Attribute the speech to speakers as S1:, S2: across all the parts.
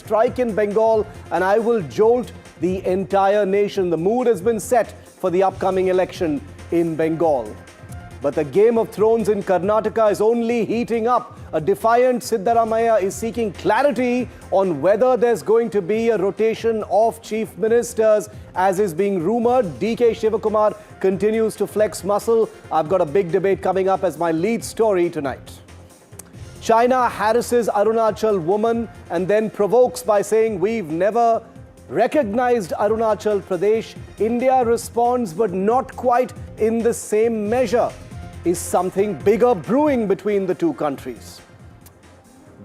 S1: strike in Bengal and I will jolt the entire nation. The mood has been set for the upcoming election in Bengal. But the Game of Thrones in Karnataka is only heating up. A defiant Siddaramaiah is seeking clarity on whether there's going to be a rotation of chief ministers. As is being rumored, DK Shivakumar continues to flex muscle. I've got a big debate coming up as my lead story tonight. China harasses Arunachal woman and then provokes by saying we've never recognized Arunachal Pradesh. India responds, but not quite in the same measure. Is something bigger brewing between the two countries?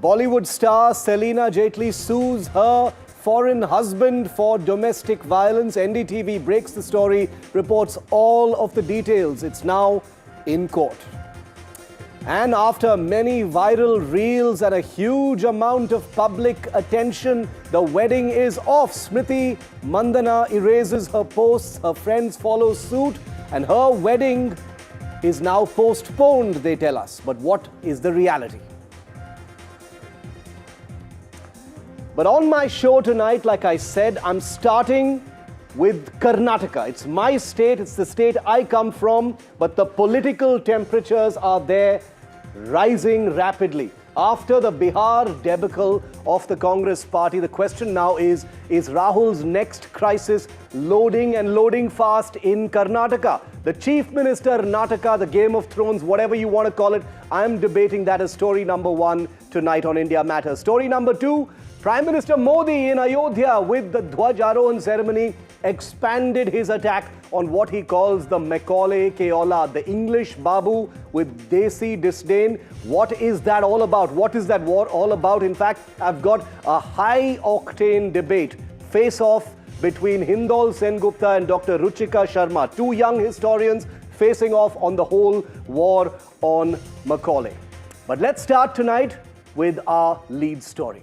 S1: Bollywood star Selena Jaitley sues her foreign husband for domestic violence. NDTV breaks the story, reports all of the details. It's now in court. And after many viral reels and a huge amount of public attention, the wedding is off. Smriti Mandana erases her posts, her friends follow suit, and her wedding is now postponed, they tell us. But what is the reality? But on my show tonight, like I said, I'm starting with Karnataka. It's my state, it's the state I come from, but the political temperatures are there rising rapidly. After the Bihar debacle of the Congress party, the question now is Rahul's next crisis loading and loading fast in Karnataka? The Chief Minister Karnataka, the Game of Thrones, whatever you want to call it, I'm debating that as story number one tonight on India Matters. Story number two, Prime Minister Modi in Ayodhya with the Dhwaj Arohan ceremony expanded his attack on what he calls the Macaulay Keola, the English Babu with Desi disdain. What is that all about? What is that war all about? In fact, I've got a high-octane debate, face-off between Hindol Sengupta and Dr. Ruchika Sharma, two young historians facing off on the whole war on Macaulay. But let's start tonight with our lead story.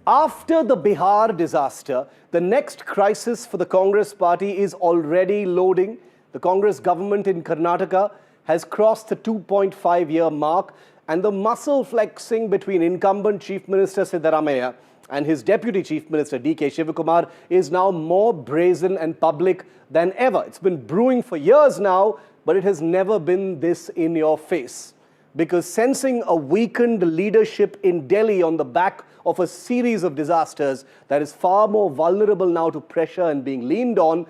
S1: After the Bihar disaster, the next crisis for the Congress party is already loading. The Congress government in Karnataka has crossed the 2.5-year mark, and the muscle flexing between incumbent Chief Minister Siddaramaiah and his Deputy Chief Minister DK Shivakumar is now more brazen and public than ever. It's been brewing for years now, but it has never been this in your face. Because sensing a weakened leadership in Delhi on the back of a series of disasters that is far more vulnerable now to pressure and being leaned on,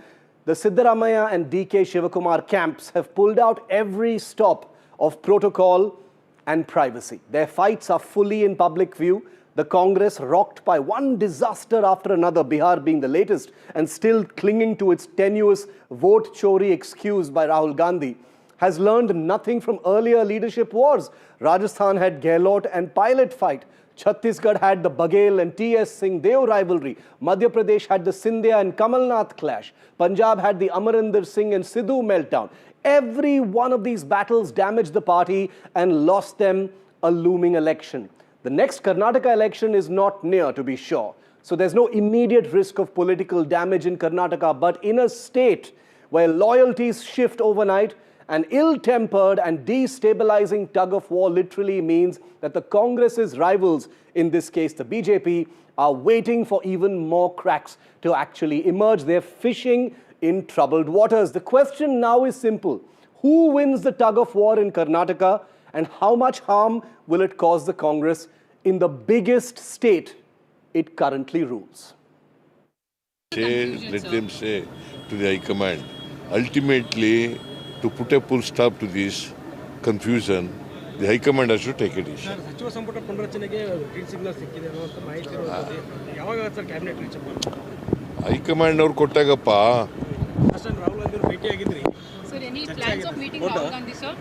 S1: the Siddaramaiah and DK Shivakumar camps have pulled out every stop of protocol and privacy. Their fights are fully in public view. The Congress, rocked by one disaster after another, Bihar being the latest, and still clinging to its tenuous vote chori excuse by Rahul Gandhi, has learned nothing from earlier leadership wars. Rajasthan had Gehlot and Pilot fight. Chhattisgarh had the Baghel and T.S. Singh Deo rivalry. Madhya Pradesh had the Scindia and Kamalnath clash. Punjab had the Amarinder Singh and Sidhu meltdown. Every one of these battles damaged the party and lost them a looming election. The next Karnataka election is not near, to be sure. So there's no immediate risk of political damage in Karnataka. But in a state where loyalties shift overnight, an ill-tempered and destabilizing tug-of-war literally means that the Congress's rivals, in this case the BJP, are waiting for even more cracks to actually emerge. They're fishing in troubled waters. The question now is simple. Who wins the tug-of-war in Karnataka, and how much harm will it cause the Congress in the biggest state it currently rules?
S2: Let them say to the High Command, ultimately, to put a full stop to this confusion, the High Command has to take a decision. High Command ಅವರು ಕೊಟ್ಟಾಗಪ್ಪ.
S3: Sir, any plans of meeting Rahul Gandhi, sir?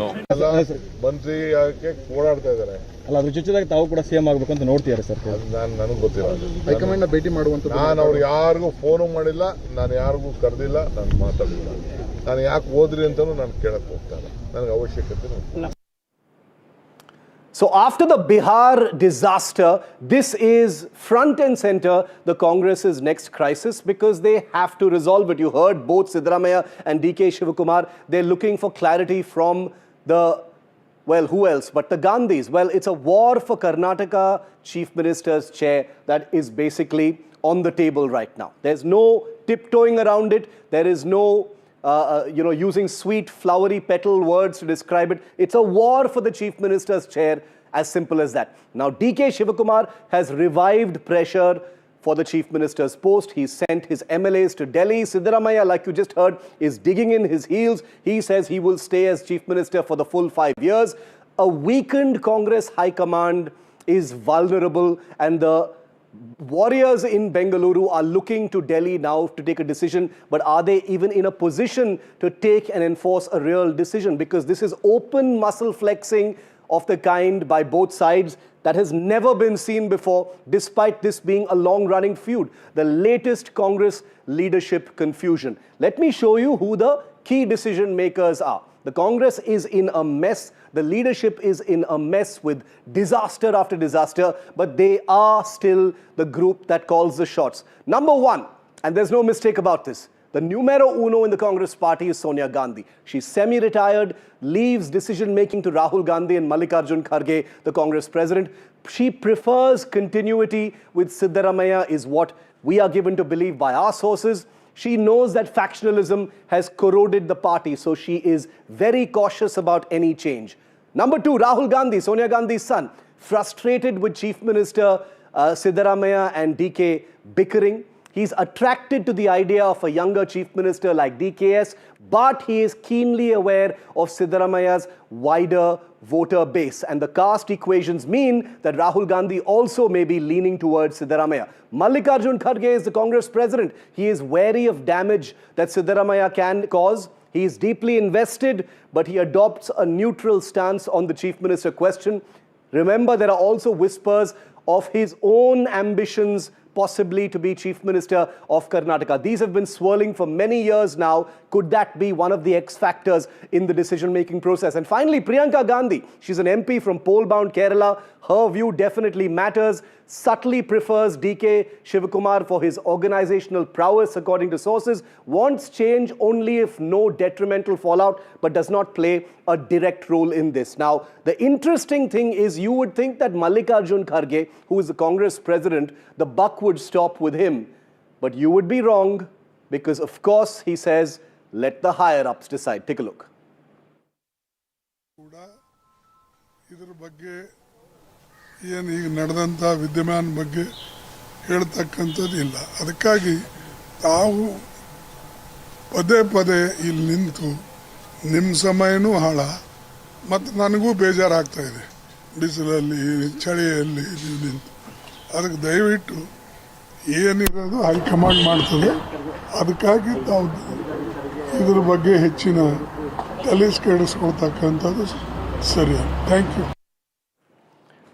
S2: No.
S4: ಮಂತ್ರಿ ಯಾಕೆ ಓಡಾಡ್ತಾ ಇದ್ದಾರೆ?
S5: ಅಲ್ಲ, ಅದ್ರ ಜೊತೆದಾಗ ತಾವು ಕೂಡ CM ಆಗಬೇಕು ಅಂತ ನೋಡ್ತೀರಾ ಸರ್?
S4: ನನಗೆ ಗೊತ್ತಿಲ್ಲ.
S5: ಹೈಕಮಾಂಡ್ ಭೇಟಿ ಮಾಡುವಂತ
S4: ನಾನು ಅವ್ರು ಯಾರಿಗೂ ಫೋನು ಮಾಡಿಲ್ಲ, ನಾನು ಯಾರಿಗೂ ಕರೆದಿಲ್ಲ, ನಾನು ಮಾತಾಡಿಲ್ಲ. ನಾನು ಯಾಕೆ ಹೋದ್ರಿ ಅಂತಲೂ ನಾನು ಕೇಳಕ್ಕೆ ಹೋಗ್ತಾನೆ, ನನಗೆ ಅವಶ್ಯಕತೆ ಇಲ್ಲ.
S1: So after the Bihar disaster, this is front and center the Congress's next crisis because they have to resolve it. You heard both Siddaramaiah and DK Shivakumar. They're looking for clarity from the Well, who else but the Gandhis? Well, it's a war for Karnataka Chief Minister's chair that is basically on the table right now. There's no tiptoeing around it. There is no, using sweet, flowery petal words to describe it. It's a war for the Chief Minister's chair, as simple as that. Now, DK Shivakumar has revived pressure for the Chief Minister's post. He sent his MLAs to Delhi. Siddaramaiah, like you just heard, is digging in his heels. He says he will stay as Chief Minister for the full 5 years. A weakened Congress High Command is vulnerable, and the warriors in Bengaluru are looking to Delhi now to take a decision. But are they even in a position to take and enforce a real decision? Because this is open muscle flexing of the kind by both sides that has never been seen before, despite this being a long-running feud. The latest Congress leadership confusion. Let me show you who the key decision makers are. The Congress is in a mess. The leadership is in a mess with disaster after disaster, but they are still the group that calls the shots. Number one, and there's no mistake about this, the numero uno in the Congress party is Sonia Gandhi. She's semi-retired, leaves decision-making to Rahul Gandhi and Mallikarjun Kharge, the Congress president. She prefers continuity with Siddaramaiah, is what we are given to believe by our sources. She knows that factionalism has corroded the party, so she is very cautious about any change. Number two, Rahul Gandhi, Sonia Gandhi's son, frustrated with Chief Minister Siddaramaiah and DK bickering. He's attracted to the idea of a younger chief minister like DKS, but he is keenly aware of Siddaramaiah's wider voter base. And the caste equations mean that Rahul Gandhi also may be leaning towards Siddaramaiah. Mallikarjun Kharge is the Congress president. He is wary of damage that Siddaramaiah can cause. He is deeply invested, but he adopts a neutral stance on the chief minister question. Remember, there are also whispers of his own ambitions possibly to be Chief Minister of Karnataka. These have been swirling for many years now. Could that be one of the X factors in the decision-making process? And finally, Priyanka Gandhi. She's an MP from pole-bound Kerala. Her view definitely matters. Subtly prefers DK Shivakumar for his organizational prowess, according to sources. Wants change only if no detrimental fallout, but does not play a direct role in this. Now, the interesting thing is you would think that Mallikarjun Kharge, who is the Congress president, the buck would stop with him. But you would be wrong, because of course he says, let the higher-ups decide. Take a look.
S6: ಇದರ ಬಗ್ಗೆ ಏನು ಈಗ ನಡೆದಂಥ ವಿದ್ಯಮಾನ ಬಗ್ಗೆ ಹೇಳ್ತಕ್ಕಂಥದ್ದು ಇಲ್ಲ. ಅದಕ್ಕಾಗಿ ತಾವು ಪದೇ ಪದೇ ಇಲ್ಲಿ ನಿಂತು ನಿಮ್ಮ ಸಮಯನೂ ಹಾಳ ಮತ್ತು ನನಗೂ ಬೇಜಾರಾಗ್ತಾ ಇದೆ. ಬಿಸಿಲಲ್ಲಿ ಚಳಿಯಲ್ಲಿ ನಿಂತು ಅದಕ್ಕೆ ದಯವಿಟ್ಟು ಏನಿರೋದು ಹೈಕಮಾಂಡ್ ಮಾಡ್ತದೆ. ಅದಕ್ಕಾಗಿ ತಾವು ಇದರ ಬಗ್ಗೆ ಹೆಚ್ಚಿನ ತಲೆಸ್ ಕೆಡಿಸ್ಕೊಳ್ತಕ್ಕಂಥದ್ದು ಸರಿ. Thank you.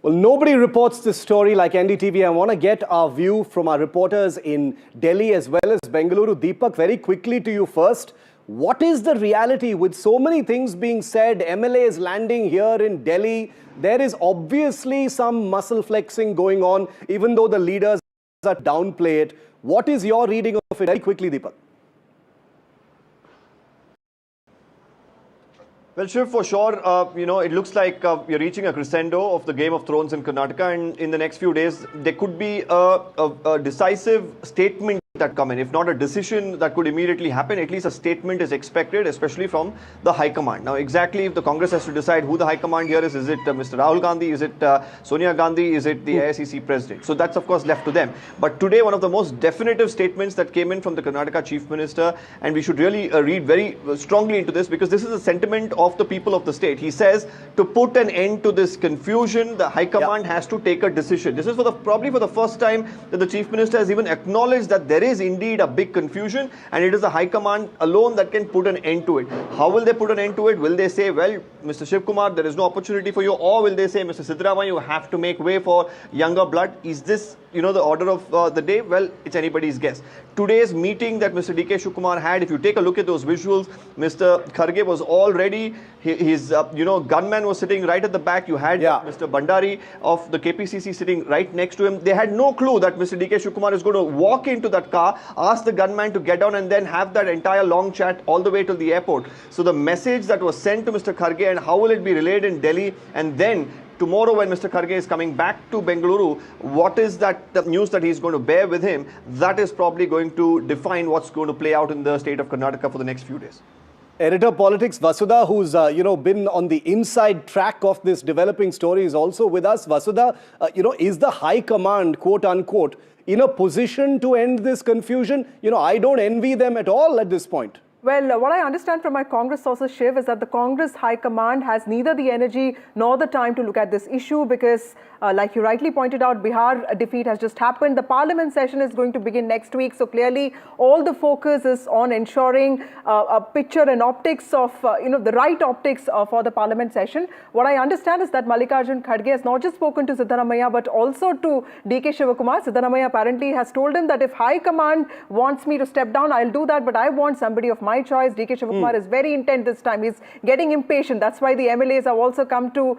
S1: Well, nobody reports this story like NDTV. I want to get our view from our reporters in Delhi as well as Bengaluru. Deepak, very quickly to you first. What is the reality with so many things being said? MLAs landing here in Delhi. There is obviously some muscle flexing going on, even though the leaders are downplay it. What is your reading of it? Very quickly, Deepak.
S7: Well, Shiv, for sure, it looks like we're reaching a crescendo of the Game of Thrones in Karnataka, and in the next few days, there could be a decisive statement that come in. If not a decision that could immediately happen, at least a statement is expected, especially from the High Command. Now, exactly if the Congress has to decide who the High Command here is it Mr. Rahul Gandhi, is it Sonia Gandhi, is it the AICC President? So that's, of course, left to them. But today, one of the most definitive statements that came in from the Karnataka Chief Minister, and we should really read very strongly into this, because this is a sentiment of the people of the state. He says, to put an end to this confusion, the High Command has to take a decision. This is probably for the first time that the Chief Minister has even acknowledged that there is indeed a big confusion, and it is the High Command alone that can put an end to it. How will they put an end to it? Will they say, well, Mr. Shivkumar, there is no opportunity for you, or will they say, Mr. Siddaramaiah, you have to make way for younger blood? Is this the order of the day? Well, it's anybody's guess. Today's meeting that Mr. DK Shivakumar had, if you take a look at those visuals, Mr. Kharge was all ready. His gunman was sitting right at the back. You had Mr. Bandari of the KPCC sitting right next to him. They had no clue that Mr. DK Shivakumar is going to walk into that car, ask the gunman to get down, and then have that entire long chat all the way to the airport. So the message that was sent to Mr. Kharge, and how will it be relayed in Delhi, and then tomorrow when Mr. Kharge is coming back to Bengaluru, what is that the news that he's going to bear with him? That is probably going to define what's going to play out in the state of Karnataka for the next few days.
S1: Editor Politics Vasudha, who's been on the inside track of this developing story, is also with us. Vasudha, is the High Command, quote unquote, in a position to end this confusion? I don't envy them at all at this point.
S8: Well, what I understand from my Congress sources, Shiv, is that the Congress High Command has neither the energy nor the time to look at this issue because, like you rightly pointed out, Bihar defeat has just happened. The parliament session is going to begin next week. So clearly, all the focus is on ensuring a picture and optics of, the right optics for the parliament session. What I understand is that Mallikarjun Kharge has not just spoken to Siddaramaiah, but also to DK Shivakumar. Siddaramaiah apparently has told him that if High Command wants me to step down, I'll do that, but I want somebody of my choice. DK Shivakumar is very intent this time. He's getting impatient. That's why the MLAs have also come to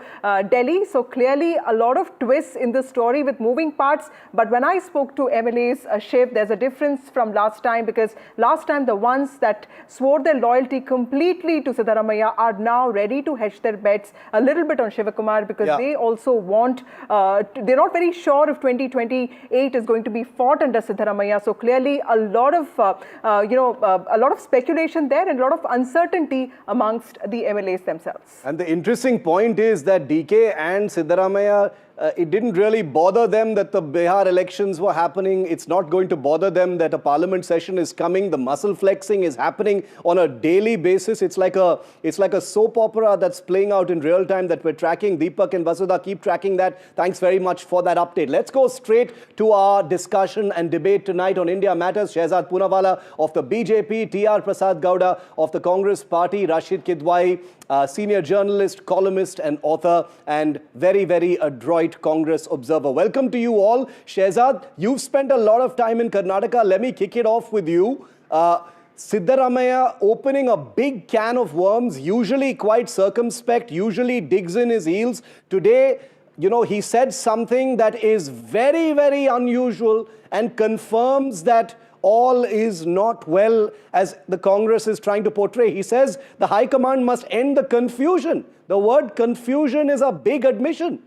S8: Delhi. So clearly a lot of twists in this story with moving parts. But when I spoke to MLAs, Shiv, there's a difference from last time because last time the ones that swore their loyalty completely to Siddaramaiah are now ready to hedge their bets a little bit on Shivakumar because they also want, they're not very sure if 2028 is going to be fought under Siddaramaiah. So clearly a lot of speculation there and a lot of uncertainty amongst the MLAs themselves.
S1: And the interesting point is that DK and Siddaramaiah, it didn't really bother them that the Bihar elections were happening. It's not going to bother them that a parliament session is coming. The muscle flexing is happening on a daily basis. It's like a soap opera that's playing out in real time that we're tracking. Deepak and Vasudha, keep tracking that. Thanks very much for that update. Let's go straight to our discussion and debate tonight on India Matters. Shehzad Poonawala of the BJP, TR Prasad Gowda of the Congress Party, Rashid Kidwai, senior journalist, columnist and author, and very, very adroit Congress observer. Welcome to you all. Shehzad, you've spent a lot of time in Karnataka. Let me kick it off with you. Siddaramaiah opening a big can of worms, usually quite circumspect, usually digs in his heels. Today, he said something that is very, very unusual and confirms that all is not well as the Congress is trying to portray. He says the High Command must end the confusion. The word confusion is a big admission.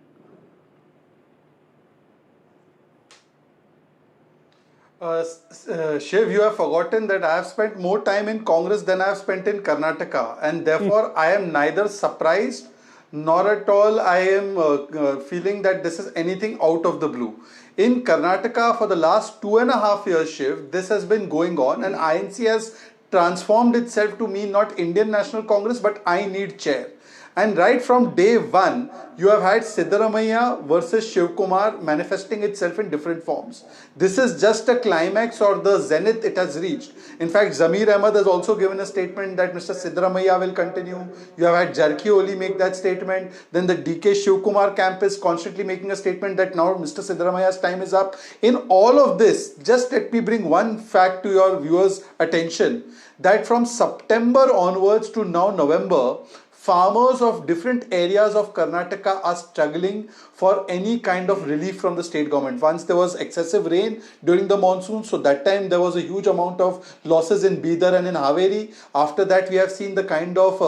S9: Shiv, you have forgotten that I have spent more time in Congress than I have spent in Karnataka, and therefore I am neither surprised nor at all I am feeling that this is anything out of the blue. In Karnataka for the last 2.5 years, Shiv, this has been going on, and INC has transformed itself to mean not Indian National Congress but I need chair. And right from day one, you have had Siddaramaiah versus Shivakumar manifesting itself in different forms. This is just a climax or the zenith it has reached. In fact, Zamir Ahmed has also given a statement that Mr. Siddaramaiah will continue. You have had Jarkioli make that statement. Then the DK Shivakumar camp is constantly making a statement that now Mr. Siddaramaiah's time is up. In all of this, just let me bring one fact to your viewers' attention, that from September onwards to now November, farmers of different areas of Karnataka are struggling for any kind of relief from the state government. Once there was excessive rain during the monsoon, so that time there was a huge amount of losses in Bihar and in Haveri. After that, we have seen the kind of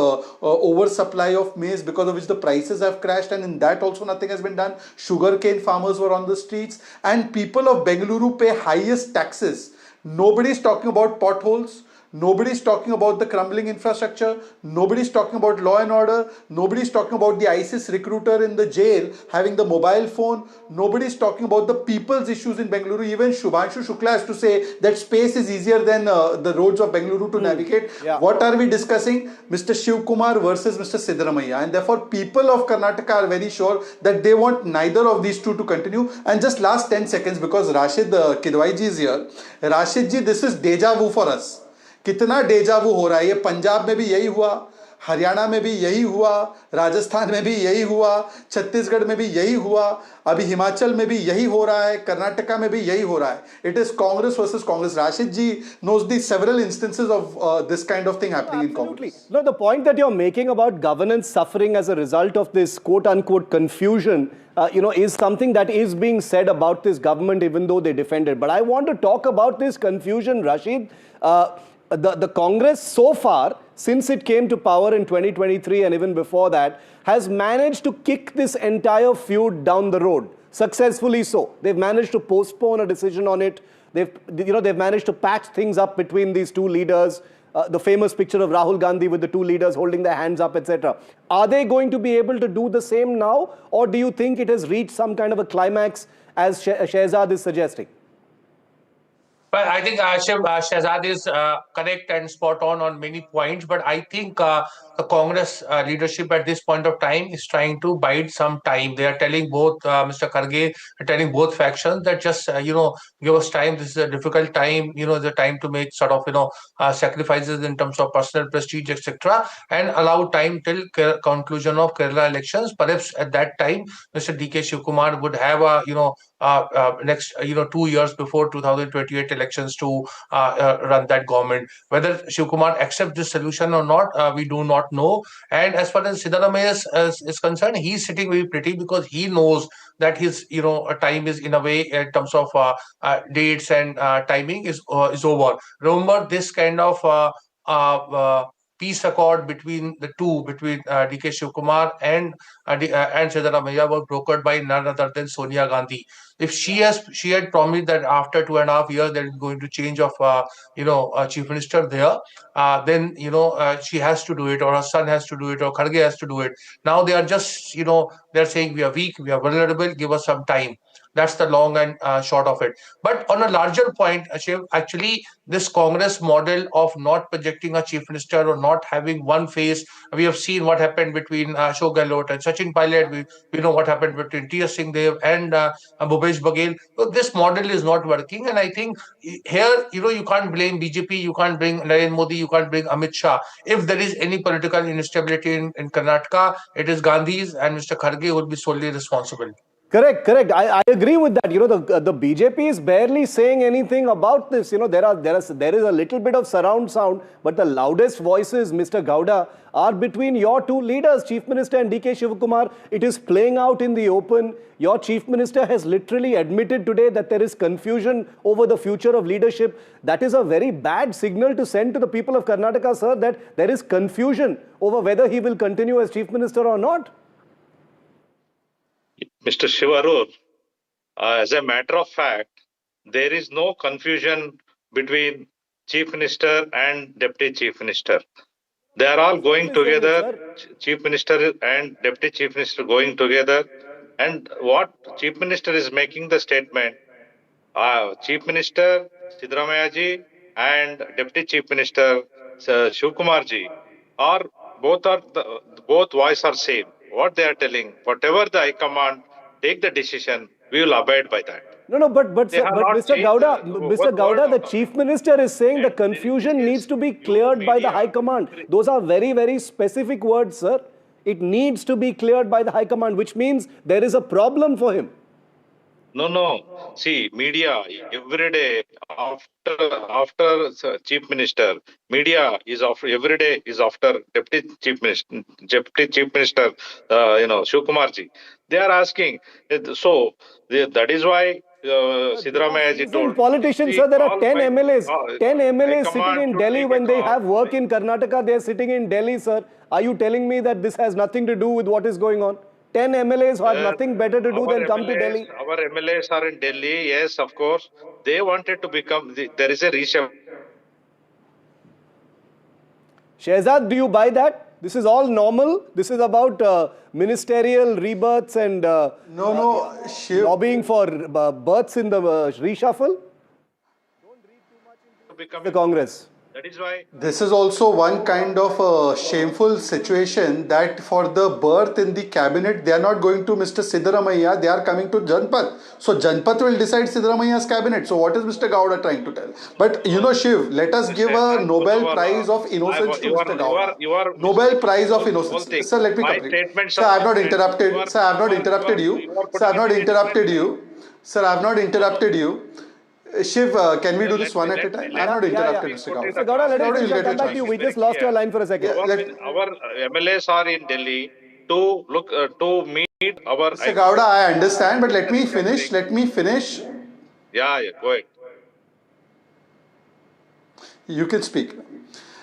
S9: oversupply of maize because of which the prices have crashed, and in that also nothing has been done. Sugarcane farmers were on the streets, and people of Bengaluru pay highest taxes. Nobody is talking about potholes. Nobody is talking about the crumbling infrastructure. Nobody is talking about law and order. Nobody is talking about the ISIS recruiter in the jail having the mobile phone. Nobody is talking about the people's issues in Bengaluru. Even Shubhanshu Shukla has to say that space is easier than the roads of Bengaluru to navigate. Yeah. What are we discussing? Mr. Shivakumar versus Mr. Siddaramaiah. And therefore, people of Karnataka are very sure that they want neither of these two to continue. And just last 10 seconds, because Rashid Kidwai ji is here. Rashid ji, this is deja vu for us. कितना डेजा वू हो रहा है. ये पंजाब में भी यही हुआ, हरियाणा में भी यही हुआ, राजस्थान में भी यही हुआ, छत्तीसगढ़ में भी यही हुआ, अभी हिमाचल में भी यही हो रहा है, कर्नाटका में भी यही हो रहा है. It is Congress versus Congress. Rashid ji knows the several instances of this kind of thing happening in Congress.
S1: No, the point that you're making about governance suffering as a result of this quote-unquote confusion, is something that is being said about this government, even though they defend it. But I want to talk about this confusion, Rashid. The Congress so far, since it came to power in 2023 and even before that, has managed to kick this entire feud down the road. Successfully so. They've managed to postpone a decision on it. They've managed to patch things up between these two leaders. The famous picture of Rahul Gandhi with the two leaders holding their hands up, etc. Are they going to be able to do the same now? Or do you think it has reached some kind of a climax as Shehzad is suggesting?
S10: Well, I think Shehzad is correct and spot on many points, but I think the Congress leadership at this point of time is trying to bide some time. They are telling both Mr. Kharge, telling both factions that just give us time. This is a difficult time. The time to make sort of sacrifices in terms of personal prestige, etc., and allow time till conclusion of Kerala elections. Perhaps at that time, Mr. D.K. Shivkumar would have a next 2 years before 2028 elections to run that government. Whether Shivkumar accepts this solution or not, we do not know. And as far as Siddaramaiah is concerned, he's sitting very pretty because he knows that his time is in a way in terms of dates and timing is over. Remember, this kind of peace accord between the two, between D.K. Shivkumar and Siddaramaiah, was brokered by none other than Sonia Gandhi. If she had promised that after 2.5 years there is going to change of chief minister there, then she has to do it, or her son has to do it, or Kharge has to do it. Now they are just they're saying we are weak, we are vulnerable, give us some time. That's the long and short of it. But on a larger point, Shiv, actually, this Congress model of not projecting a chief minister or not having one face, we have seen what happened between Ashok Gehlot and Sachin Pilot. We know what happened between T.S. Singhdev and Bhupesh Baghel. So this model is not working, and I think here, you can't blame BJP, you can't bring Narendra Modi, you can't bring Amit Shah. If there is any political instability in Karnataka, it is Gandhi's, and Mr. Kharge will be solely responsible.
S1: Correct. I agree with that. The BJP is barely saying anything about this. There is a little bit of surround sound, but the loudest voices, Mr. Gowda, are between your two leaders, Chief Minister and D.K. Shivkumar. It is playing out in the open. Your Chief Minister has literally admitted today that there is confusion over the future of leadership. That is a very bad signal to send to the people of Karnataka, sir, that there is confusion over whether he will continue as Chief Minister or not.
S11: Mr. Shivarur, as a matter of fact, there is no confusion between Chief Minister and Deputy Chief Minister. They are all going together, Chief Minister and Deputy Chief Minister going together. And what Chief Minister is making the statement, Chief Minister Siddaramaiah ji and Deputy Chief Minister Shivkumar ji are both voice are same. What they are telling, whatever the High Command take the decision, we will abide by that.
S1: No, but Mr. Gowda, the Chief Minister is saying the confusion needs to be cleared by the High Command. Those are very, very specific words, sir. It needs to be cleared by the High Command, which means there is a problem for him.
S11: No. See, media every day after Chief Minister, media is every day is after Deputy Chief Minister, Shivkumar ji. They are asking. So that is why Siddaramaiah ji told.
S1: Politicians, sir, there are 10 MLAs. 10 MLAs sitting in Delhi when they have work in Karnataka. They are sitting in Delhi, sir. Are you telling me that this has nothing to do with what is going on? 10 MLAs who have nothing better to do than come to Delhi.
S11: Our MLAs are in Delhi, yes, of course. They wanted to become, there is a reshuffle.
S1: Shehzad, do you buy that? This is all normal. This is about ministerial rebirths and lobbying for births in the reshuffle. Don't read too much into the Congress.
S11: That is why.
S9: This is also one kind of a shameful situation that for the berth in the cabinet, they are not going to Mr. Siddaramaiah, they are coming to Janpat. So Janpat will decide Siddaramaiah's cabinet. So what is Mr. Gowda trying to tell? But you know, Shiv, let us give a Nobel Prize of Innocence to Mr. Gowda. Nobel Prize of Innocence. Sir, let me
S11: My
S9: complete.
S11: statements
S9: Sir, I have
S11: are
S9: not interrupted. Sir, I have not interrupted you. Sir, I have not interrupted you. Sir, I have not interrupted you. Shiv, can we do this one at a time? I have not interrupted, Mr. Gowda.
S1: Mr. Gowda, let
S9: Gowda,
S1: us
S9: you'll get
S1: come
S9: your
S1: back to you.
S9: chance.
S1: We just lost your line for a second.
S11: Our MLAs are in Delhi to look to meet our.
S9: Mr. Gowda, I understand, but let me finish. Let me finish.
S11: Yeah, go ahead.
S9: You can speak.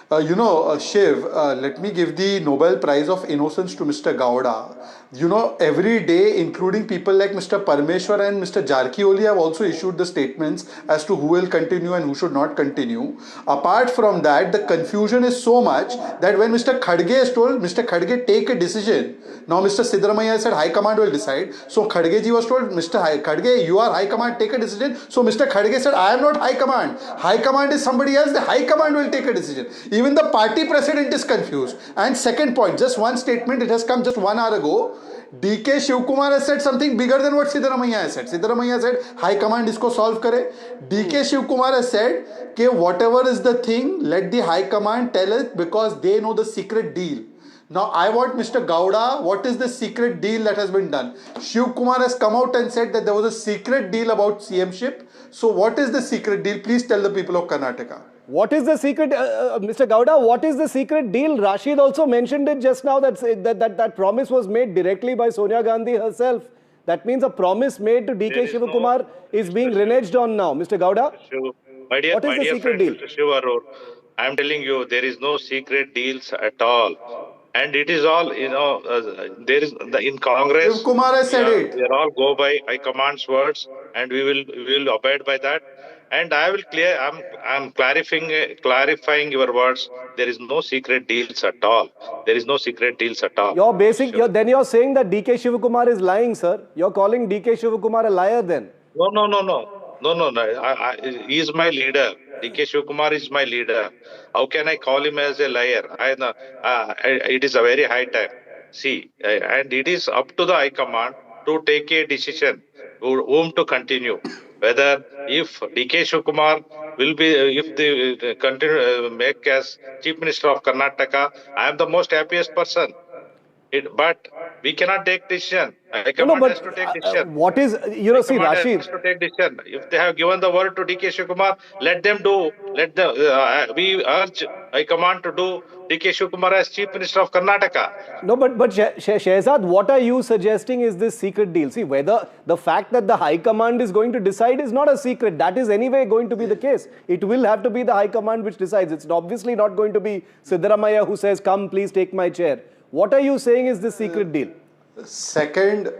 S9: Shiv, let me give the Nobel Prize of Innocence to Mr. Gowda. You know, every day, including people like Mr. Parmeshwar and Mr. Jarkioli have also issued the statements as to who will continue and who should not continue. Apart from that, the confusion is so much that when Mr. Khadge is told, Mr. Khadge take a decision. Now Mr. Siddaramaiah said High Command will decide. So Khadge ji was told, Mr. Khadge, you are High Command, take a decision. So Mr. Khadge said, I am not High Command. High Command is somebody else. The High Command will take a decision. Even the party president is confused. And second point, just one statement, it has come just 1 hour ago. DK Shivkumar has said something bigger than what Siddaramaiah has said. Siddaramaiah said, High Command isko solve kare. DK Shivkumar has said, कि whatever is the thing, let the High Command tell it because they know the secret deal. Now I want Mr. Gowda, what is the secret deal that has been done? Shiv Kumar has come out and said that there was a secret deal about CM-ship. So what is the secret deal? Please tell the people of Karnataka.
S1: What is the secret, Mr. Gowda, what is the secret deal? Rashid also mentioned it just now that promise was made directly by Sonia Gandhi herself. That means a promise made to DK Shivakumar is being reneged on now. Mr. Gowda,
S11: My dear
S1: secret
S11: friend,
S1: deal?
S11: Mr. Shivarur, I am telling you, there is no secret deals at all. And it is all, there is in Congress.
S9: Shiv Kumar has said it.
S11: We are all go by High Command's words, and we will abide by that. And I will I'm clarifying your words. There is no secret deals at all. There is no secret deals at all.
S1: Then you're saying that DK Shivakumar is lying, sir. You're calling DK Shivakumar a liar then.
S11: No. He is my leader. DK Shivkumar is my leader. How can I call him as a liar? It is a very high time. See, and it is up to the High Command to take a decision whom to continue. Whether if DK Shivkumar will be, if they continue make as Chief Minister of Karnataka, I am the most happiest person. But we cannot take decision. High Command has to take decision.
S1: What is, see, Rashid.
S11: Has to take decision. If they have given the word to DK Shivkumar, let them do. We urge High Command to do DK Shivkumar as Chief Minister of Karnataka.
S1: No, but Shehzad, what are you suggesting is this secret deal? See, whether the fact that the High Command is going to decide is not a secret. That is anyway going to be the case. It will have to be the High Command which decides. It's obviously not going to be Siddaramaiah who says, come, please take my chair. What are you saying is this secret deal?
S9: Second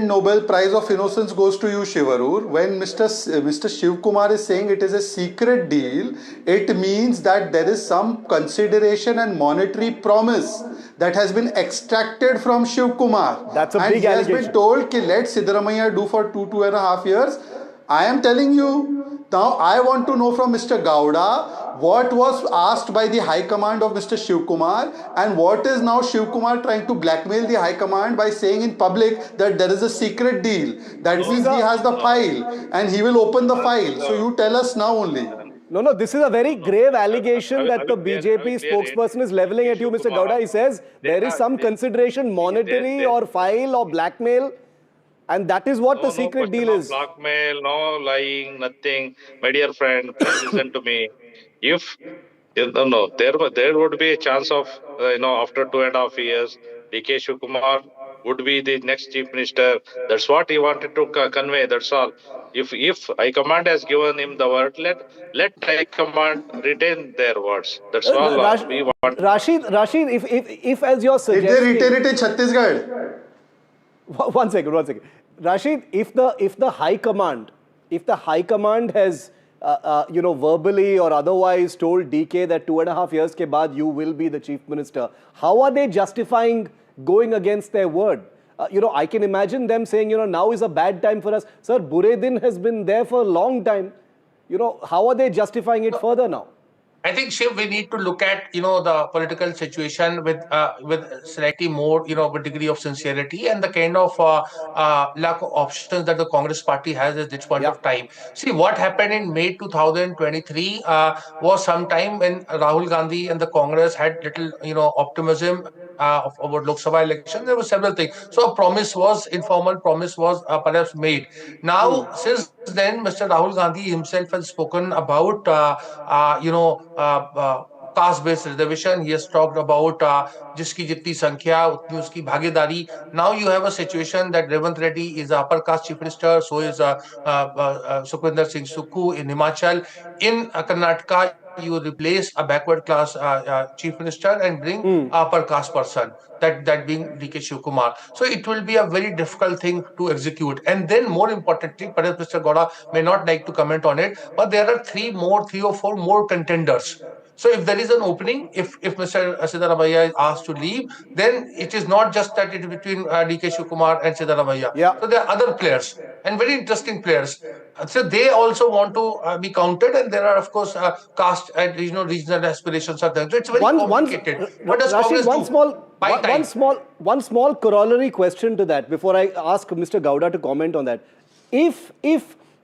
S9: Nobel Prize of Innocence goes to you, Shivarur. When Mr. Shiv Kumar is saying it is a secret deal, it means that there is some consideration and monetary promise that has been extracted from Shiv Kumar.
S1: That's a big allegation.
S9: And he has been told, let Siddaramaiah do for 2.5 years. I am telling you, now I want to know from Mr. Gowda what was asked by the High Command of Mr. Shiv Kumar and what is now Shiv Kumar trying to blackmail the High Command by saying in public that there is a secret deal. That means he has the file and he will open the file. So you tell us now only.
S1: No, this is a very grave allegation that the BJP spokesperson is leveling at you, Mr. Gowda. He says there is some consideration, monetary or file or blackmail. And that is what the secret deal is.
S11: No blackmail, no lying, nothing. My dear friend, please listen to me. If there would be a chance of after 2.5 years, DK Shivkumar would be the next Chief Minister. That's what he wanted to convey. That's all. If High Command has given him the word, let High Command retain their words. That's all we want.
S1: Rashid, if as you're suggesting,
S9: if they retain it in Chhattisgarh.
S1: One second. Rashid, if the High Command has verbally or otherwise told DK that 2.5 years ke baad you will be the Chief Minister, how are they justifying going against their word? I can imagine them saying, now is a bad time for us. Sir, Bure Din has been there for a long time. how are they justifying it further now?
S10: I think, Shiv, we need to look at the political situation with slightly more with degree of sincerity and the kind of lack of options that the Congress party has at this point of time. See, what happened in May 2023 was sometime when Rahul Gandhi and the Congress had little optimism about Lok Sabha election. There were several things. So informal promise was perhaps made. Now, since then, Mr. Rahul Gandhi himself has spoken about caste-based reservation. He has talked about jiski jitni sankhya, utni uski bhagidari. Now you have a situation that Revant Reddy is a upper caste chief minister, so is Sukhwinder Singh Sukhu in Himachal. In Karnataka, you replace a backward class chief minister and bring upper caste person, that being DK Shivkumar. So it will be a very difficult thing to execute. And then more importantly, perhaps Mr. Gowda may not like to comment on it, but there are three or four more contenders. So if there is an opening, if Mr. Siddaramaiah is asked to leave, then it is not just that it is between DK Shivkumar and Siddaramaiah. So there are other players and very interesting players. So they also want to be counted, and there are of course caste and regional aspirations are there. So it's very complicated. What does Congress do?
S1: One small corollary question to that before I ask Mr. Gowda to comment on that. If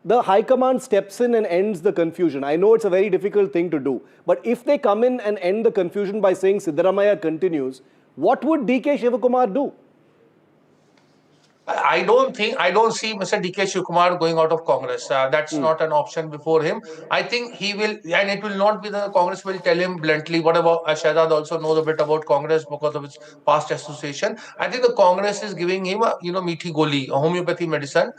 S1: the High Command steps in and ends the confusion, I know it's a very difficult thing to do, but if they come in and end the confusion by saying Siddaramaiah continues, what would DK Shivakumar do?
S10: I don't see Mr. DK Shivkumar going out of Congress. That's not an option before him. I think he will, and it will not be the Congress will tell him bluntly. Whatever Shahzad also knows a bit about Congress because of his past association. I think the Congress is giving him a meethi goli, a homeopathy medicine.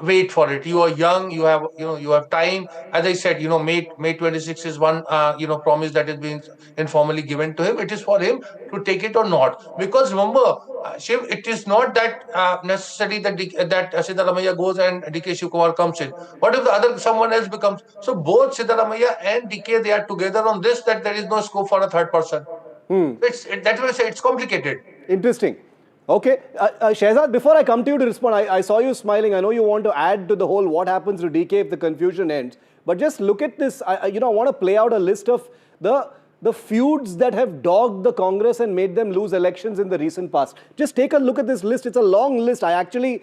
S10: Wait for it. You are young. You have time. As I said, May 26 is one promise that is being informally given to him. It is for him to take it or not. Because remember, Shiv, it is not that necessary that Siddaramaiah goes and DK Shivkumar comes in. What if someone else becomes? So both Siddaramaiah and DK, they are together on this, that there is no scope for a third person. That's why I say it's complicated.
S1: Interesting. Okay, Shahzad, before I come to you to respond, I saw you smiling. I know you want to add to the whole what happens to DK if the confusion ends. But just look at this. I want to play out a list of the feuds that have dogged the Congress and made them lose elections in the recent past. Just take a look at this list. It's a long list. I actually,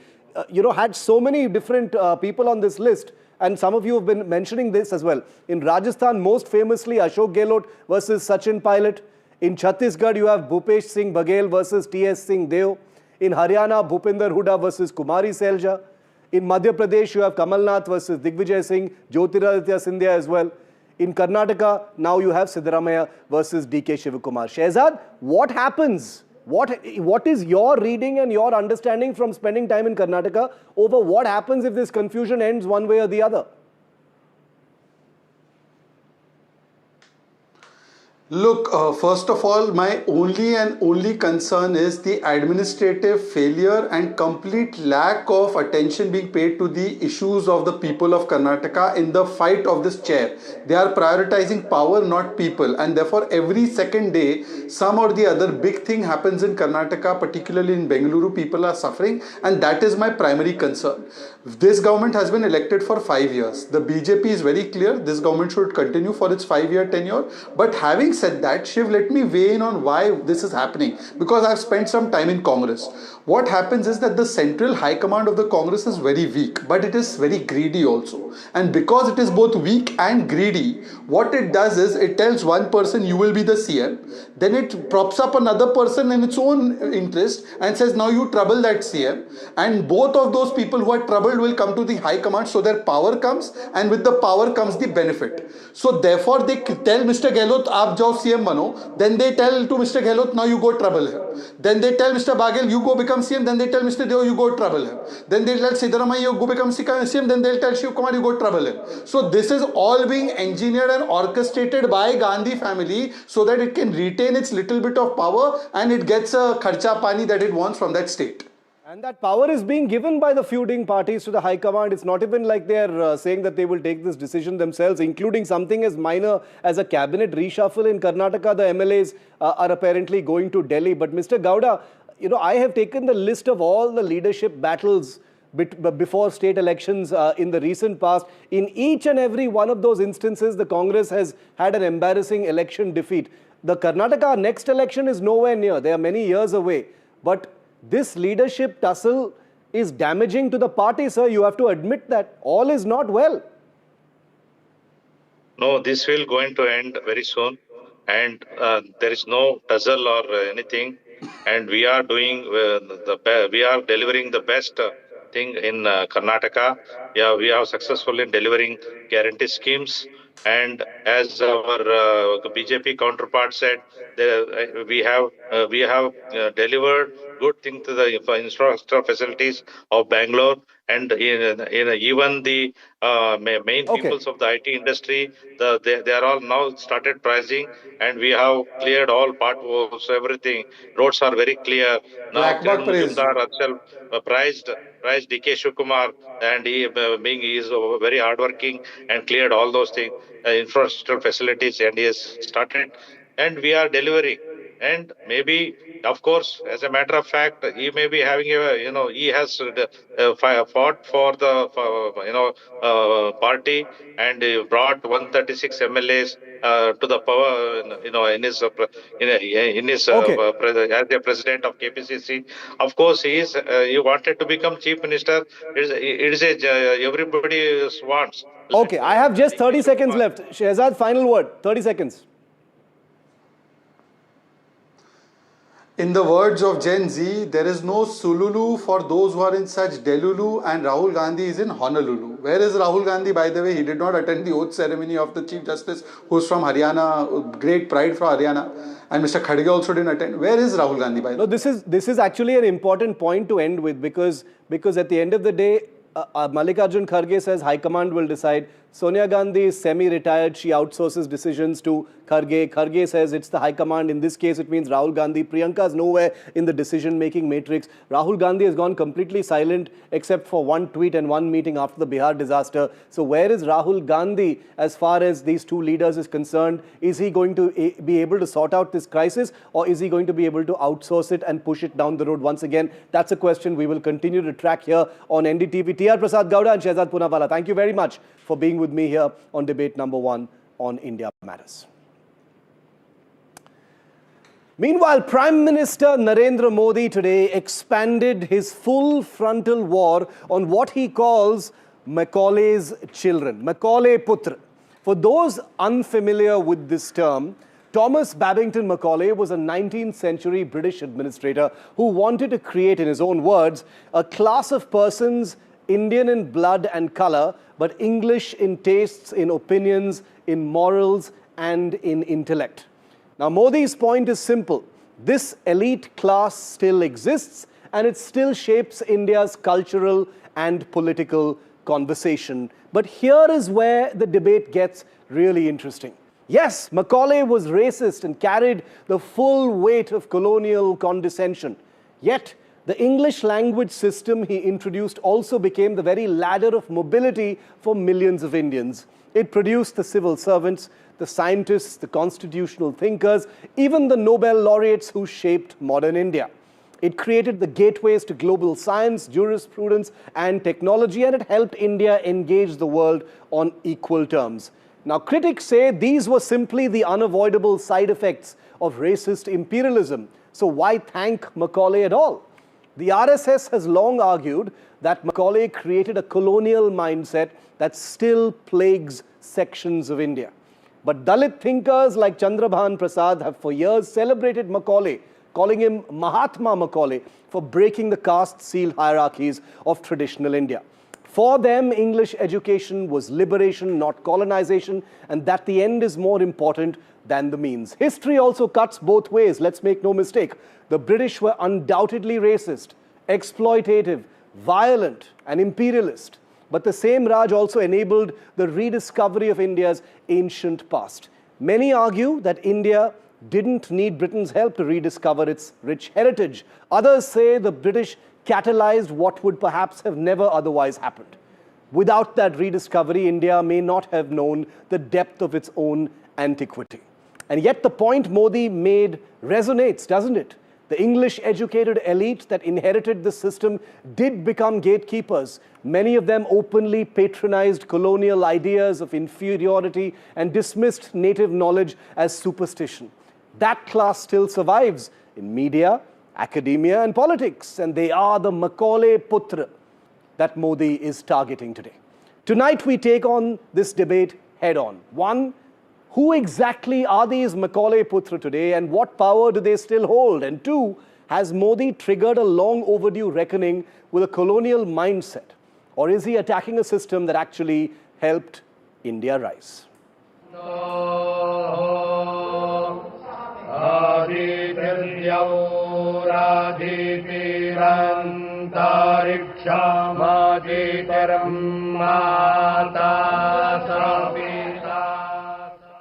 S1: had so many different people on this list. And some of you have been mentioning this as well. In Rajasthan, most famously, Ashok Gehlot versus Sachin Pilot. In Chhattisgarh, you have Bhupesh Singh Baghel versus T.S. Singh Deo. In Haryana, Bhupinder Hooda versus Kumari Selja. In Madhya Pradesh, you have Kamal Nath versus Digvijay Singh, Jyotiraditya Scindia as well. In Karnataka, now you have Siddaramaiah versus DK Shivakumar. Shahzad, what happens? What is your reading and your understanding from spending time in Karnataka over what happens if this confusion ends one way or the other?
S9: Look, first of all, my only concern is the administrative failure and complete lack of attention being paid to the issues of the people of Karnataka in the fight of this chair. They are prioritizing power, not people, and therefore every second day, some or the other big thing happens in Karnataka, particularly in Bengaluru. People are suffering, and that is my primary concern. This government has been elected for 5 years. The BJP is very clear. This government should continue for its 5-year tenure. But having said that, Shiv, let me weigh in on why this is happening, because I've spent some time in Congress. What happens is that the central high command of the Congress is very weak, but it is very greedy also. And because it is both weak and greedy, what it does is it tells one person you will be the CM, then it props up another person in its own interest and says now you trouble that CM, and both of those people who are troubled will come to the high command, so their power comes, and with the power comes the benefit. So therefore they tell Mr. Gehlot aap jao CM bano, then they tell to Mr. Gehlot now you go trouble him. Then they tell Mr. Baghel you go become CM, then they tell Mr. Deo you go trouble him. Then they tell Siddaramaiah you go become CM, then they'll tell Shivkumar you go trouble him. So this is all being engineered and orchestrated by Gandhi family so that it can retain its little bit of power and it gets a kharcha pani that it wants from that state.
S1: And that power is being given by the feuding parties to the High Command. It's not even like they're saying that they will take this decision themselves, including something as minor as a cabinet reshuffle in Karnataka. The MLAs are apparently going to Delhi. But Mr. Gowda, I have taken the list of all the leadership battles before state elections in the recent past. In each and every one of those instances, the Congress has had an embarrassing election defeat. The Karnataka next election is nowhere near. They are many years away. But this leadership tussle is damaging to the party, sir. You have to admit that. All is not well.
S11: No, this will going to end very soon, and there is no tussle or anything. And we are doing we are delivering the best thing in Karnataka. Yeah, we are successful in delivering guarantee schemes. And as our BJP counterpart said, we have delivered good thing to the infrastructure facilities of Bangalore, and in even the main peoples of the IT industry, they are all now started pricing, and we have cleared all potholes, everything. Roads are very clear now.
S9: Blackbug
S11: Kiran
S9: praise.
S11: Mujumdar herself prized DK Shivakumar, and he is very hardworking and cleared all those things, infrastructure facilities, and he has started, and we are delivering. And maybe, of course, as a matter of fact, he may be having he has fought for the party, and he brought 136 MLAs to the power, in his as the president of KPCC. Of course, he wanted to become chief minister. Everybody wants.
S1: Okay, I have just 30 seconds left. Shehzad, final word. 30 seconds.
S9: In the words of Gen Z, there is no Sululu for those who are in such Delulu, and Rahul Gandhi is in Honolulu. Where is Rahul Gandhi, by the way? He did not attend the oath ceremony of the Chief Justice, who is from Haryana, great pride for Haryana. And Mr. Khadge also didn't attend. Where is Rahul Gandhi, by the way?
S1: No, this is actually an important point to end with, because at the end of the day, Mallikarjun Kharge says High Command will decide. Sonia Gandhi is semi-retired. She outsources decisions to Kharge. Kharge says it's the High Command. In this case, it means Rahul Gandhi. Priyanka is nowhere in the decision-making matrix. Rahul Gandhi has gone completely silent except for one tweet and one meeting after the Bihar disaster. So where is Rahul Gandhi as far as these two leaders is concerned? Is he going to be able to sort out this crisis, or is he going to be able to outsource it and push it down the road once again? That's a question we will continue to track here on NDTV. T.R. Prasad Gowda and Shehzad Poonawalla, thank you very much for being with me here on debate number 1 on India Matters. Meanwhile, Prime Minister Narendra Modi today expanded his full frontal war on what he calls Macaulay's children, Macaulay Putra. For those unfamiliar with this term, Thomas Babington Macaulay was a 19th century British administrator who wanted to create, in his own words, a class of persons Indian in blood and color, but English in tastes, in opinions, in morals, and in intellect. Now, Modi's point is simple. This elite class still exists, and it still shapes India's cultural and political conversation. But here is where the debate gets really interesting. Yes, Macaulay was racist and carried the full weight of colonial condescension. Yet, the English language system he introduced also became the very ladder of mobility for millions of Indians. It produced the civil servants, the scientists, the constitutional thinkers, even the Nobel laureates who shaped modern India. It created the gateways to global science, jurisprudence, and technology, and it helped India engage the world on equal terms. Now, critics say these were simply the unavoidable side effects of racist imperialism. So why thank Macaulay at all? The RSS has long argued that Macaulay created a colonial mindset that still plagues sections of India. But Dalit thinkers like Chandrabhan Prasad have for years celebrated Macaulay, calling him Mahatma Macaulay for breaking the caste seal hierarchies of traditional India. For them, English education was liberation, not colonization, and that the end is more important than the means. History also cuts both ways, let's make no mistake. The British were undoubtedly racist, exploitative, violent, and imperialist. But the same Raj also enabled the rediscovery of India's ancient past. Many argue that India didn't need Britain's help to rediscover its rich heritage. Others say the British catalyzed what would perhaps have never otherwise happened. Without that rediscovery, India may not have known the depth of its own antiquity. And yet the point Modi made resonates, doesn't it? The English-educated elite that inherited the system did become gatekeepers. Many of them openly patronized colonial ideas of inferiority and dismissed native knowledge as superstition. That class still survives in media, academia and politics, and they are the Macaulay Putra that Modi is targeting today. Tonight we take on this debate head-on. One, who exactly are these Macaulay Putra today and what power do they still hold? And two, has Modi triggered a long overdue reckoning with a colonial mindset? Or is he attacking a system that actually helped India rise?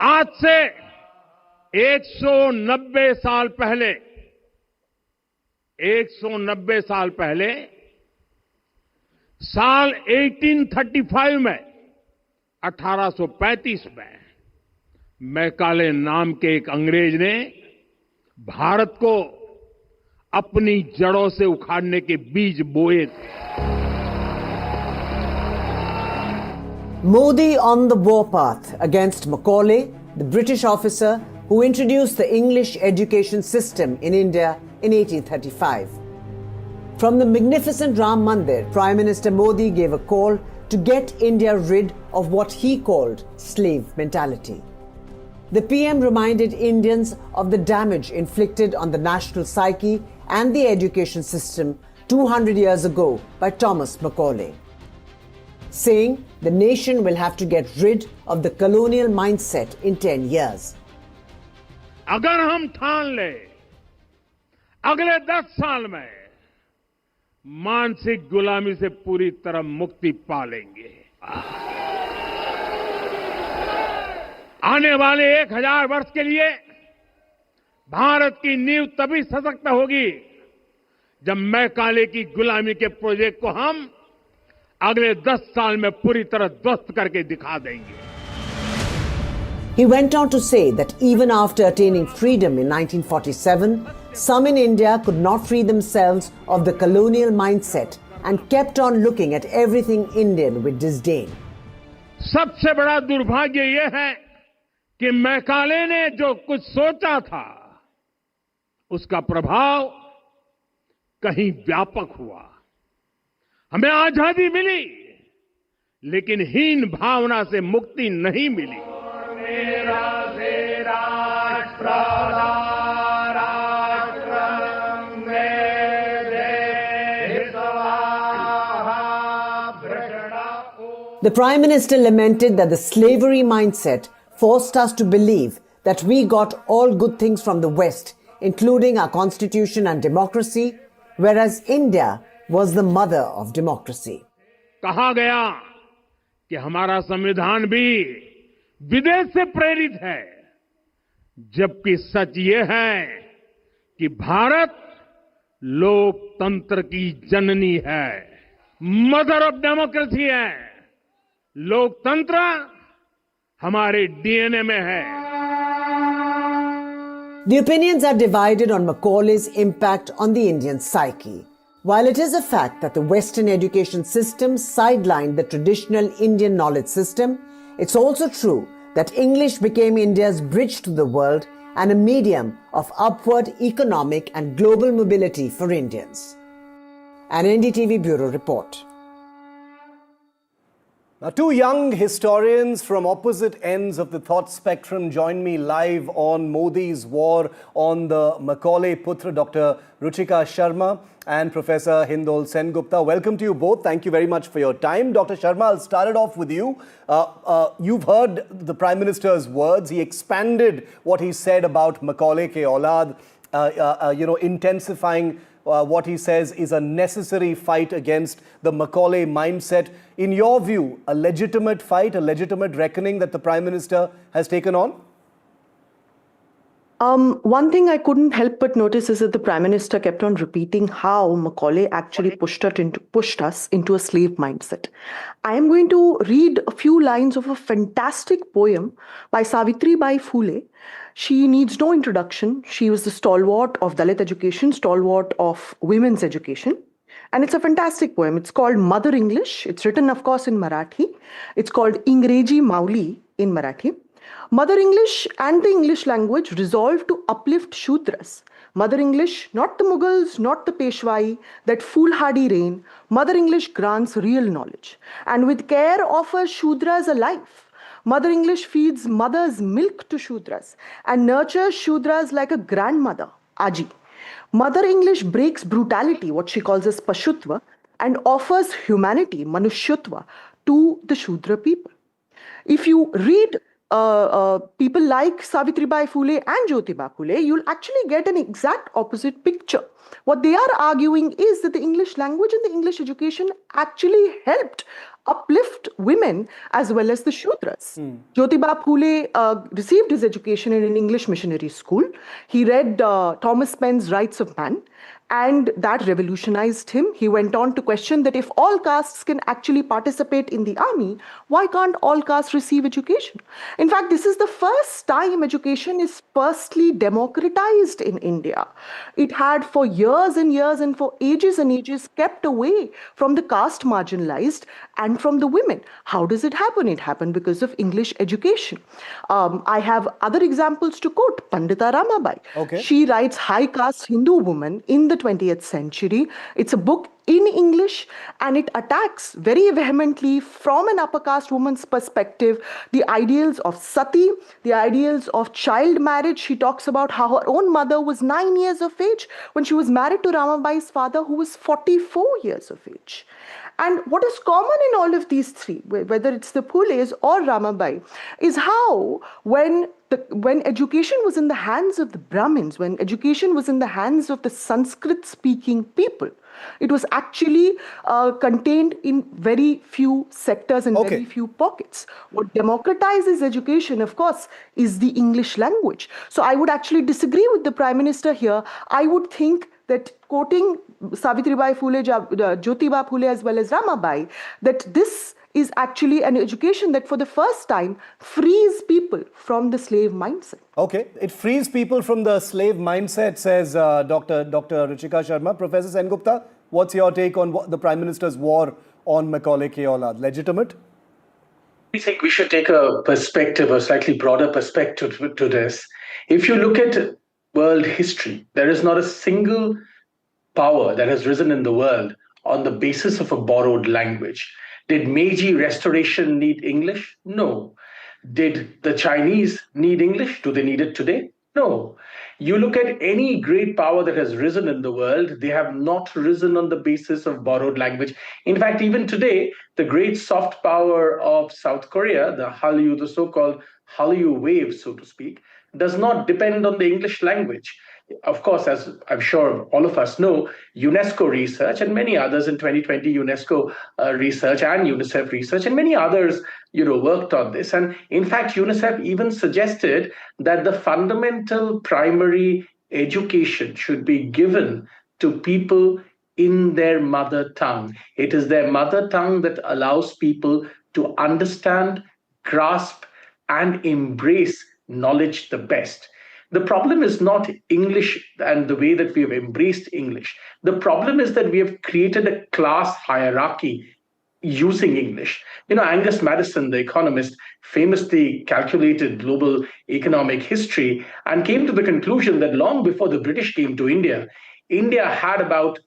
S12: आज से 190 साल पहले साल 1835 में 1835 में Macaulay नाम के एक अंग्रेज ने भारत को अपनी जड़ों से उखाड़ने के बीज बोए थे.
S13: Modi on the warpath against Macaulay, the British officer who introduced the English education system in India in 1835. From the magnificent Ram Mandir, Prime Minister Modi gave a call to get India rid of what he called slave mentality. The PM reminded Indians of the damage inflicted on the national psyche and the education system 200 years ago by Thomas Macaulay, saying the nation will have to get rid of the colonial mindset in 10 years.
S12: अगर हम ठान ले अगले 10 साल में मानसिक गुलामी से पूरी तरह मुक्ति पा लेंगे. आने वाले 1000 वर्ष के लिए भारत की नींव तभी सशक्त होगी जब मैकाले की गुलामी के प्रोजेक्ट को हम अगले 10 साल में पूरी तरह ध्वस्त करके दिखा देंगे.
S13: He went on to say that even after attaining freedom in 1947, some in India could not free themselves of the colonial mindset and kept on looking at everything Indian with disdain.
S12: सबसे बड़ा दुर्भाग्य यह है कि Macaulay ने जो कुछ सोचा था उसका प्रभाव कहीं व्यापक हुआ. हमें आजादी मिली लेकिन हीन भावना से मुक्ति नहीं मिली.
S13: The Prime Minister lamented that the slavery mindset forced us to believe that we got all good things from the West, including our constitution and democracy, whereas India was the mother of democracy.
S12: कहा गया कि हमारा संविधान भी विदेश से प्रेरित है, जबकि सच ये है कि भारत लोकतंत्र की जननी है, मदर ऑफ डेमोक्रेसी है. लोकतंत्र हमारे डीएनए में है.
S13: The opinions are divided on Macaulay's impact on the Indian psyche. While it is a fact that the Western education system sidelined the traditional Indian knowledge system, it's also true that English became India's bridge to the world and a medium of upward economic and global mobility for Indians. An NDTV Bureau report.
S1: Now, two young historians from opposite ends of the thought spectrum join me live on Modi's war on the Macaulay Putra, Dr. Ruchika Sharma and Professor Hindol Sengupta. Welcome to you both. Thank you very much for your time. Dr. Sharma, I'll start it off with you. You've heard the Prime Minister's words. He expanded what he said about Macaulay ke aulad, intensifying what he says is a necessary fight against the Macaulay mindset. In your view, a legitimate fight, a legitimate reckoning that the Prime Minister has taken on?
S14: One thing I couldn't help but notice is that the Prime Minister kept on repeating how Macaulay actually pushed us into a slave mindset. I am going to read a few lines of a fantastic poem by Savitribai Phule She needs no introduction. She was the stalwart of Dalit education, stalwart of women's education. And it's a fantastic poem. It's called Mother English. It's written, of course, in Marathi. It's called Ingreji Mauli in Marathi. Mother English and the English language resolve to uplift Shudras. Mother English, not the Mughals, not the Peshwai, that foolhardy reign. Mother English grants real knowledge and with care offers Shudras a life. Mother English feeds mother's milk to Shudras and nurtures Shudras like a grandmother, Aji. Mother English breaks brutality, what she calls as Pashutva, and offers humanity, Manushyatva, to the Shudra people. If you read people like Savitribai Phule and Jyotiba Phule, you'll actually get an exact opposite picture. What they are arguing is that the English language and the English education actually helped uplift women as well as the Shudras. Jyotiba Phule received his education in an English missionary school. He read Thomas Penn's Rights of Man, and that revolutionized him. He went on to question that if all castes can actually participate in the army, why can't all castes receive education? In fact, this is the first time education is firstly democratized in India. It had for years and years and for ages and ages kept away from the caste marginalized and from the women. How does it happen? It happened because of English education. I have other examples to quote. Pandita Ramabai.
S1: Okay.
S14: She writes High Caste Hindu Woman in the 20th century. It's a book in English and it attacks very vehemently from an upper caste woman's perspective the ideals of sati, the ideals of child marriage. She talks about how her own mother was 9 years of age when she was married to Ramabai's father, who was 44 years of age. And what is common in all of these three, whether it's the Phules or Ramabai, is how when education was in the hands of the Brahmins, when education was in the hands of the Sanskrit-speaking people, it was actually contained in very few sectors and very few pockets. What democratizes education, of course, is the English language. So I would actually disagree with the Prime Minister here. I would think that quoting Savitribai Phule, Jyotiba Phule as well as Ramabai, that this is actually an education that for the first time frees people from the slave mindset.
S1: Okay, it frees people from the slave mindset, says Dr. Ruchika Sharma. Professor Sengupta, what's your take on the Prime Minister's war on Macaulay K. Aulad? Legitimate?
S15: I think we should take a perspective, a slightly broader perspective to this. If you look at world history, there is not a single power that has risen in the world on the basis of a borrowed language. Did Meiji Restoration need English? No. Did the Chinese need English? Do they need it today? No. You look at any great power that has risen in the world, they have not risen on the basis of borrowed language. In fact, even today, the great soft power of South Korea, the Hallyu, the so-called Hallyu wave, so to speak, does not depend on the English language. Of course, as I'm sure all of us know, UNESCO research and many others in 2020, UNESCO research and UNICEF research and many others, worked on this. And in fact, UNICEF even suggested that the fundamental primary education should be given to people in their mother tongue. It is their mother tongue that allows people to understand, grasp, and embrace knowledge the best. The problem is not English and the way that we have embraced English. The problem is that we have created a class hierarchy using English. Angus Madison, the economist, famously calculated global economic history and came to the conclusion that long before the British came to India, India had about,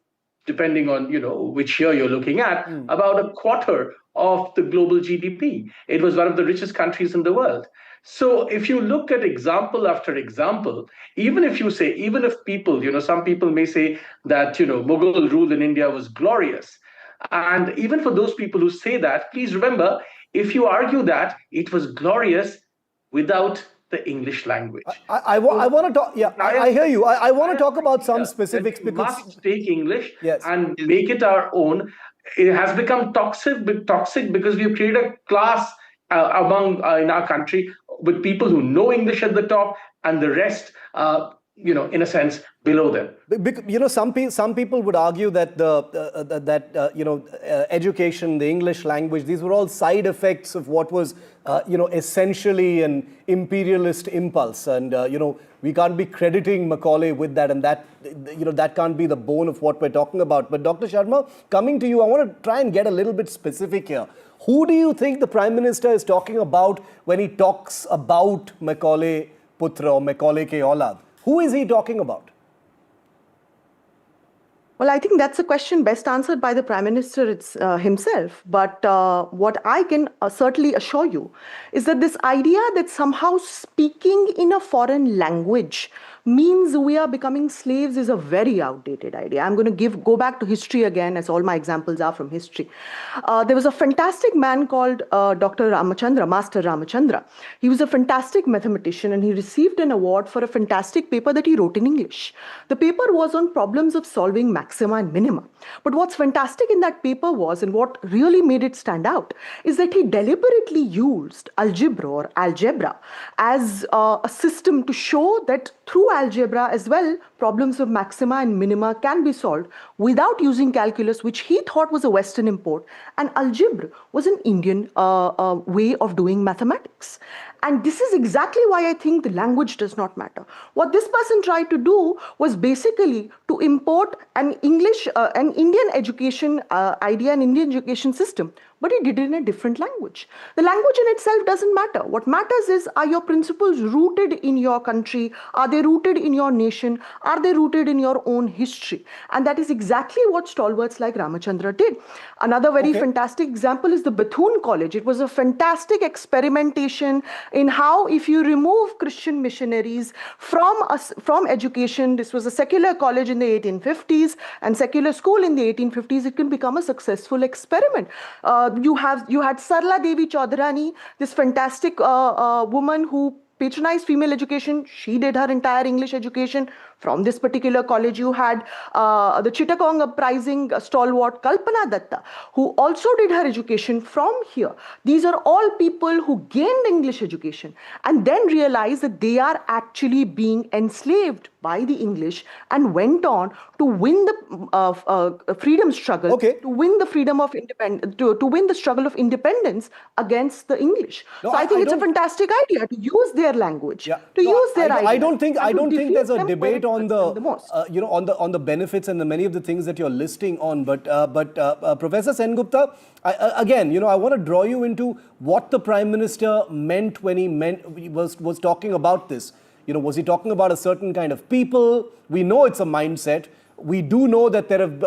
S15: depending on which year you're looking at, about a quarter of the global GDP. It was one of the richest countries in the world. So if you look at example after example, even if people, some people may say that, Mughal rule in India was glorious. And even for those people who say that, please remember, if you argue that, it was glorious without the English language.
S1: I want to talk, I hear you. I want to talk about some specifics
S15: because we must take English
S1: yes.
S15: and make it our own. It has become toxic because we've created a class in our country with people who know English at the top and the rest in a sense, below them.
S1: Some people would argue that education, the English language, these were all side effects of what was essentially an imperialist impulse, and we can't be crediting Macaulay with that, and that can't be the bone of what we're talking about. But Dr. Sharma, coming to you, I want to try and get a little bit specific here. Who do you think the Prime Minister is talking about when he talks about Macaulay Putra or Macaulay ke Aulad? Who is he talking about?
S14: Well, I think that's a question best answered by the Prime Minister himself. But what I can certainly assure you is that this idea that somehow speaking in a foreign language means we are becoming slaves is a very outdated idea. I'm going to go back to history again, as all my examples are from history. There was a fantastic man called Dr. Ramachandra, Master Ramachandra. He was a fantastic mathematician, and he received an award for a fantastic paper that he wrote in English. The paper was on problems of solving maxima and minima. But what's fantastic in that paper was, and what really made it stand out, is that he deliberately used algebra as a system to show that through algebra as well, problems of maxima and minima can be solved without using calculus, which he thought was a Western import. And algebra was an Indian way of doing mathematics. And this is exactly why I think the language does not matter. What this person tried to do was basically to import an Indian education idea, an Indian education system, but he did it in a different language. The language in itself doesn't matter. What matters is, are your principles rooted in your country? Are they rooted in your nation? Are they rooted in your own history? And that is exactly what stalwarts like Ramachandra did. Another very fantastic example is the Bethune College. It was a fantastic experimentation in how, if you remove Christian missionaries from education, this was a secular college in the 1850s and secular school in the 1850s, it can become a successful experiment. You had Sarla Devi Chaudharani, this fantastic woman who patronized female education. She did her entire English education from this particular college. You had the Chittagong uprising stalwart Kalpana Datta, who also did her education from here. These are all people who gained English education and then realized that they are actually being enslaved by the English and went on to win the freedom struggle, to win the freedom of independence, to win the struggle of independence against the English.
S1: No,
S14: so I think it's a fantastic idea to use their language, use their ideas.
S1: I don't think there's a debate on the on the benefits and many of the things that you're listing on. But Professor Sengupta, again, I want to draw you into what the Prime Minister meant when he was talking about this. Was he talking about a certain kind of people? We know it's a mindset. We do know that there have,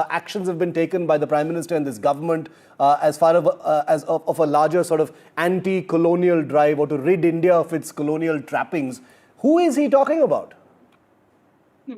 S1: actions have been taken by the Prime Minister and this government as far as of a larger sort of anti-colonial drive or to rid India of its colonial trappings. Who is he talking about?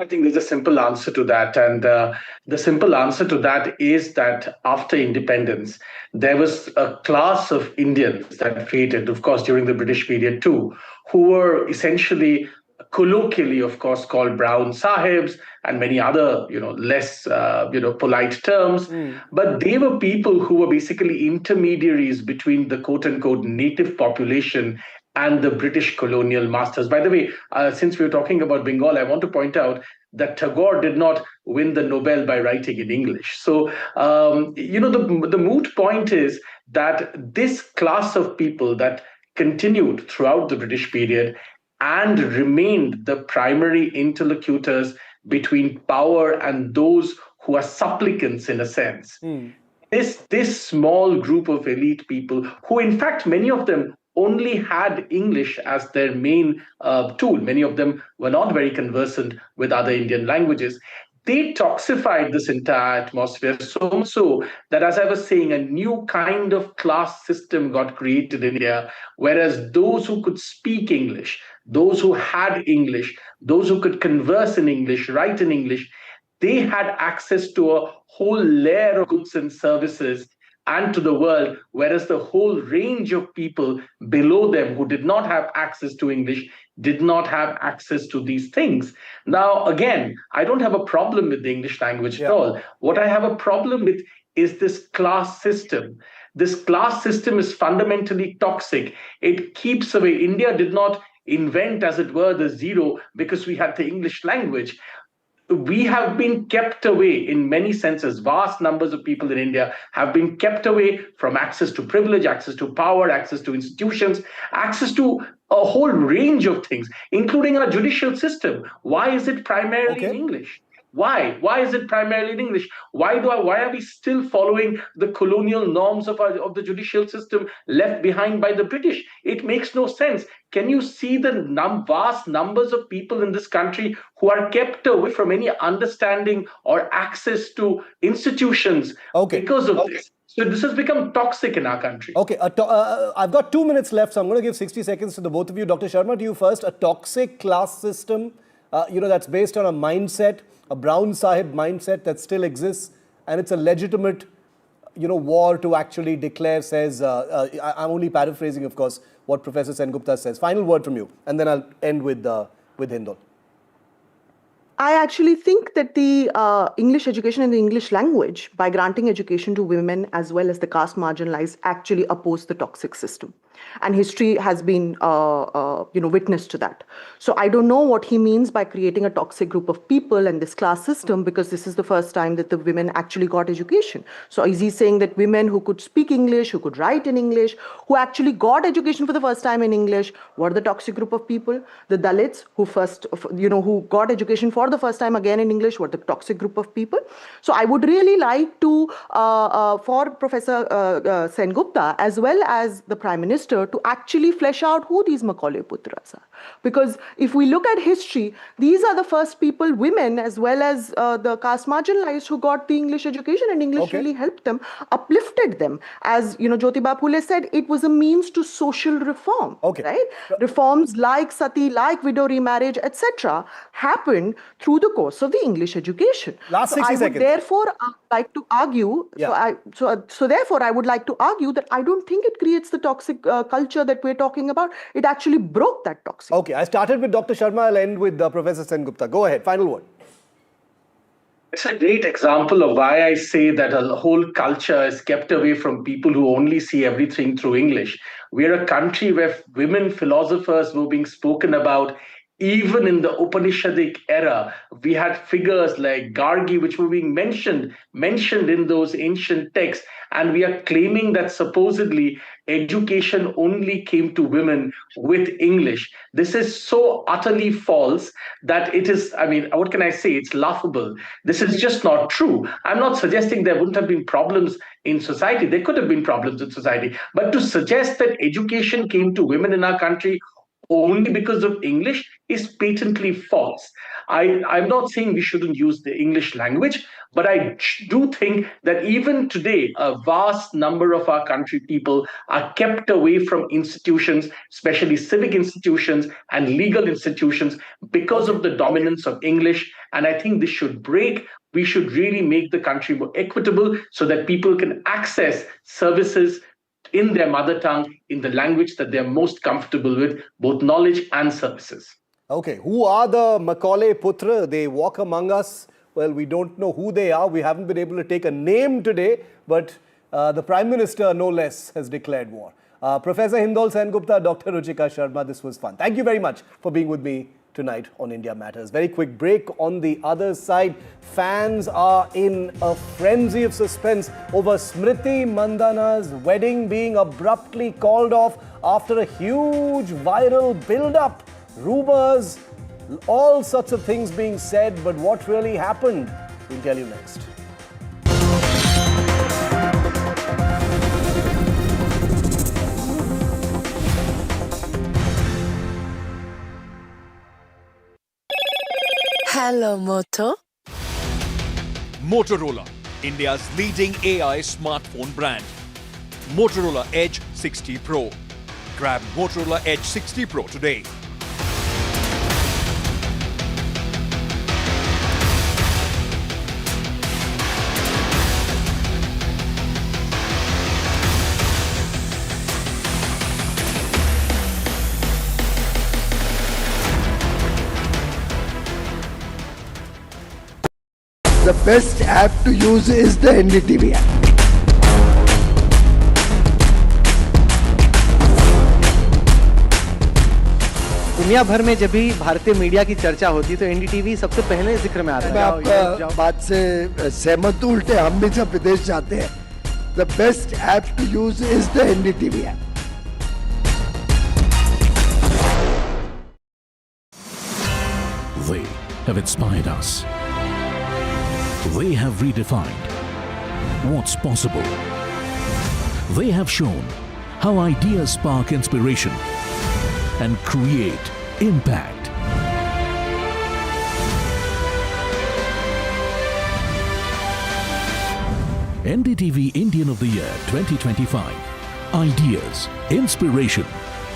S15: I think there's a simple answer to that. And the simple answer to that is that after independence, there was a class of Indians that created, of course, during the British period too, who were essentially colloquially, of course, called brown sahibs and many other, less, polite terms. But they were people who were basically intermediaries between the quote unquote native population and the British colonial masters. By the way, since we were talking about Bengal, I want to point out that Tagore did not win the Nobel by writing in English. So, the moot point is that this class of people that continued throughout the British period and remained the primary interlocutors between power and those who are supplicants in a sense. This small group of elite people, who in fact many of them only had English as their main tool. Many of them were not very conversant with other Indian languages. They toxified this entire atmosphere so much so that, as I was saying, a new kind of class system got created in India, whereas those who could speak English, those who had English, those who could converse in English, write in English, they had access to a whole layer of goods and services and to the world, whereas the whole range of people below them who did not have access to English did not have access to these things. Now, again, I don't have a problem with the English language at all. What I have a problem with is this class system. This class system is fundamentally toxic. It keeps away. India did not invent, as it were, the zero because we had the English language. We have been kept away in many senses. Vast numbers of people in India have been kept away from access to privilege, access to power, access to institutions, access to a whole range of things, including our judicial system. Why is it primarily in English? Why? Why is it primarily in English? Why are we still following the colonial norms of the judicial system left behind by the British? It makes no sense. Can you see the vast numbers of people in this country who are kept away from any understanding or access to institutions because of this? So this has become toxic in our country.
S1: Okay, I've got 2 minutes left, so I'm going to give 60 seconds to the both of you. Dr. Sharma, to you first. A toxic class system, that's based on a mindset, a Brown Sahib mindset that still exists, and it's a legitimate, war to actually declare, says, I'm only paraphrasing, of course, what Professor Sengupta says. Final word from you, and then I'll end with Hindol.
S14: I actually think that the English education and the English language, by granting education to women as well as the caste marginalized, actually oppose the toxic system. And history has been, witness to that. So I don't know what he means by creating a toxic group of people and this class system, because this is the first time that the women actually got education. So is he saying that women who could speak English, who could write in English, who actually got education for the first time in English, were the toxic group of people? The Dalits who got education for the first time again in English were the toxic group of people. So I would really like to, for Professor Sengupta as well as the Prime Minister, to actually flesh out who these Macaulay Putras are. Because if we look at history, these are the first people, women as well as the caste marginalized, who got the English education, and English really helped them, uplifted them. As Jyotiba Phule said, it was a means to social reform. Right? Reforms like sati, like widow remarriage, etc. happened through the course of the English education.
S1: Last 60 seconds.
S14: Therefore, like to argue. So therefore, I would like to argue that I don't think it creates the toxic culture that we're talking about. It actually broke that toxic.
S1: Okay, I started with Dr. Sharma. I'll end with Professor Sengupta. Go ahead. Final word.
S15: It's a great example of why I say that a whole culture is kept away from people who only see everything through English. We're a country where women philosophers were being spoken about. Even in the Upanishadic era, we had figures like Gargi, which were being mentioned in those ancient texts. And we are claiming that supposedly education only came to women with English. This is so utterly false that it is, what can I say? It's laughable. This is just not true. I'm not suggesting there wouldn't have been problems in society. There could have been problems in society. But to suggest that education came to women in our country only because of English is patently false. I'm not saying we shouldn't use the English language, but I do think that even today, a vast number of our country people are kept away from institutions, especially civic institutions and legal institutions, because of the dominance of English. And I think this should break. We should really make the country more equitable so that people can access services in their mother tongue, in the language that they're most comfortable with, both knowledge and services.
S1: Okay, who are the Macaulay Putra? They walk among us. Well, we don't know who they are. We haven't been able to take a name today, but the Prime Minister, no less, has declared war. Professor Hindol Sengupta, Dr. Ruchika Sharma, this was fun. Thank you very much for being with me tonight on India Matters. Very quick break. On the other side, fans are in a frenzy of suspense over Smriti Mandhana's wedding being abruptly called off after a huge viral build-up. Rumors, all sorts of things being said, but what really happened? We'll tell you next.
S16: Hello, Moto.
S17: Motorola, India's leading AI smartphone brand. Motorola Edge 60 Pro. Grab Motorola Edge 60 Pro today.
S18: The best app to use is the NDTV app.
S16: दुनिया भर में जब भी भारतीय media की चर्चा होती है तो एनडीटीवी सबसे पहले जिक्र में आता है।
S18: मैं आपका बात से सहमत हूं, उल्टे हम भी जब विदेश जाते हैं, the best app to use is the NDTV app.
S19: They have inspired us. They have redefined what's possible. They have shown how ideas spark inspiration and create impact. NDTV Indian of the Year 2025. Ideas, inspiration,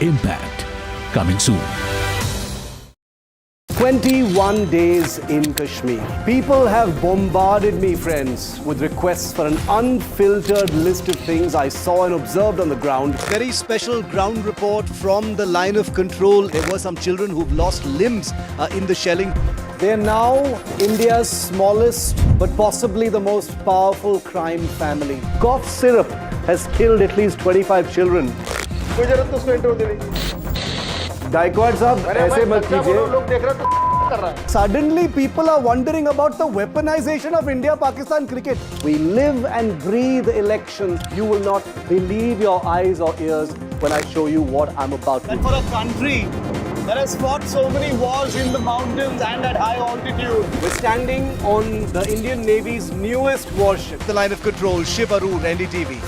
S19: impact. Coming soon.
S1: 21 days in Kashmir. People have bombarded me, friends, with requests for an unfiltered list of things I saw and observed on the ground. Very special ground report from the line of control. There were some children who've lost limbs in the shelling. They are now India's smallest but possibly the most powerful crime family. Cough syrup has killed at least 25 children. Gaikwad साहब ऐसे मत कीजिए. Suddenly people are wondering about the weaponization of India-Pakistan cricket. We live and breathe elections. You will not believe your eyes or ears when I show you what I'm about to. And for a country that has fought so many wars in the mountains and at high altitude, we're standing on the Indian Navy's newest warship, the line of control, Shiv Arur, NDTV.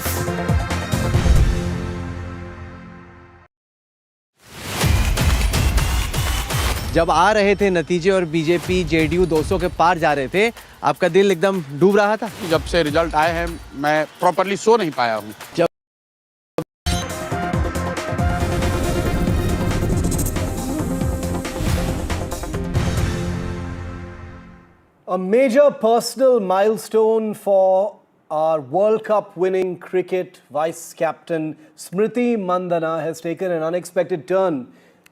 S16: जब आ रहे थे नतीजे और BJP JDU 200 के पार जा रहे थे, आपका दिल एकदम डूब रहा था?
S20: जब से रिजल्ट आए हैं मैं प्रॉपर्ली सो नहीं पाया हूँ। जब
S1: A major personal milestone for our World Cup winning cricket vice captain Smriti Mandhana has taken an unexpected turn.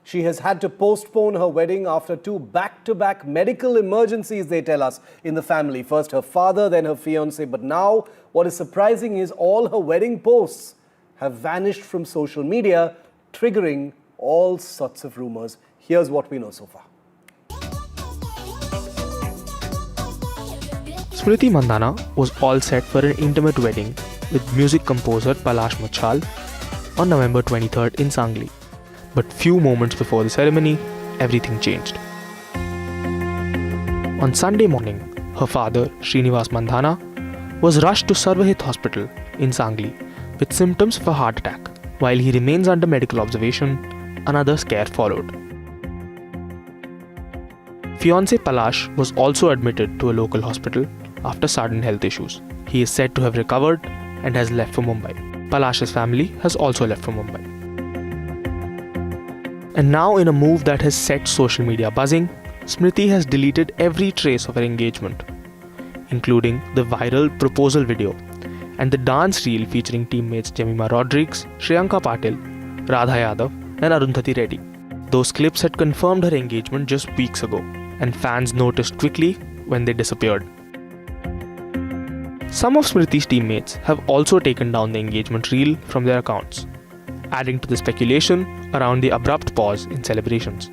S1: She has had to postpone her wedding after 2 back-to-back medical emergencies, they tell us, in the family. First her father, then her fiancé. But now, what is surprising is all her wedding posts have vanished from social media, triggering all sorts of rumors. Here's what we know so far.
S21: Smriti Mandhana was all set for an intimate wedding with music composer Palash Machal on November 23rd in Sangli. But few moments before the ceremony, everything changed. On Sunday morning, her father, Srinivas Mandhana, was rushed to Sarvahit Hospital in Sangli with symptoms of a heart attack. While he remains under medical observation, another scare followed. Fiancé Palash was also admitted to a local hospital after sudden health issues. He is said to have recovered and has left for Mumbai. Palash's family has also left for Mumbai. And now, in a move that has set social media buzzing, Smriti has deleted every trace of her engagement, including the viral proposal video and the dance reel featuring teammates Jemima Rodriguez, Shriyanka Patil, Radha Yadav and Arundhati Reddy. Those clips had confirmed her engagement just weeks ago, and fans noticed quickly when they disappeared. Some of Smriti's teammates have also taken down the engagement reel from their accounts, adding to the speculation around the abrupt pause in celebrations.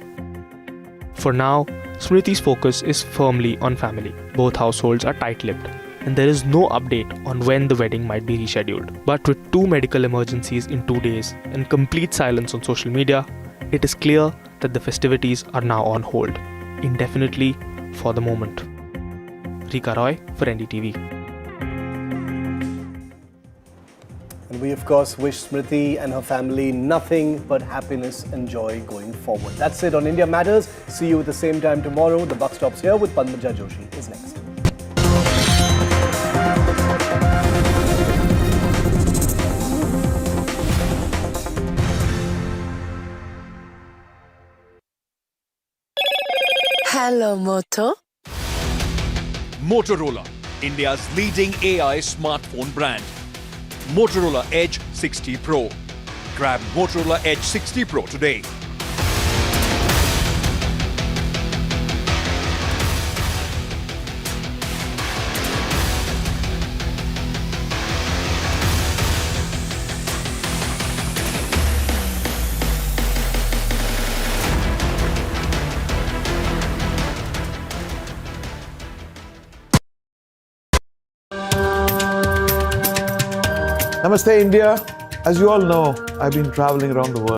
S21: For now, Smriti's focus is firmly on family. Both households are tight-lipped, and there is no update on when the wedding might be rescheduled. But with 2 medical emergencies in 2 days and complete silence on social media, it is clear that the festivities are now on hold, indefinitely for the moment. Rika Roy for NDTV.
S1: And we, of course, wish Smriti and her family nothing but happiness and joy going forward. That's it on India Matters. See you at the same time tomorrow. The Buck Stops Here with Padmaja Joshi is next.
S22: Hello, Moto.
S17: Motorola, India's leading AI smartphone brand. Motorola Edge 60 Pro. Grab Motorola Edge 60 Pro today.
S2: Namaste, India. As you all know, I've been traveling around the world.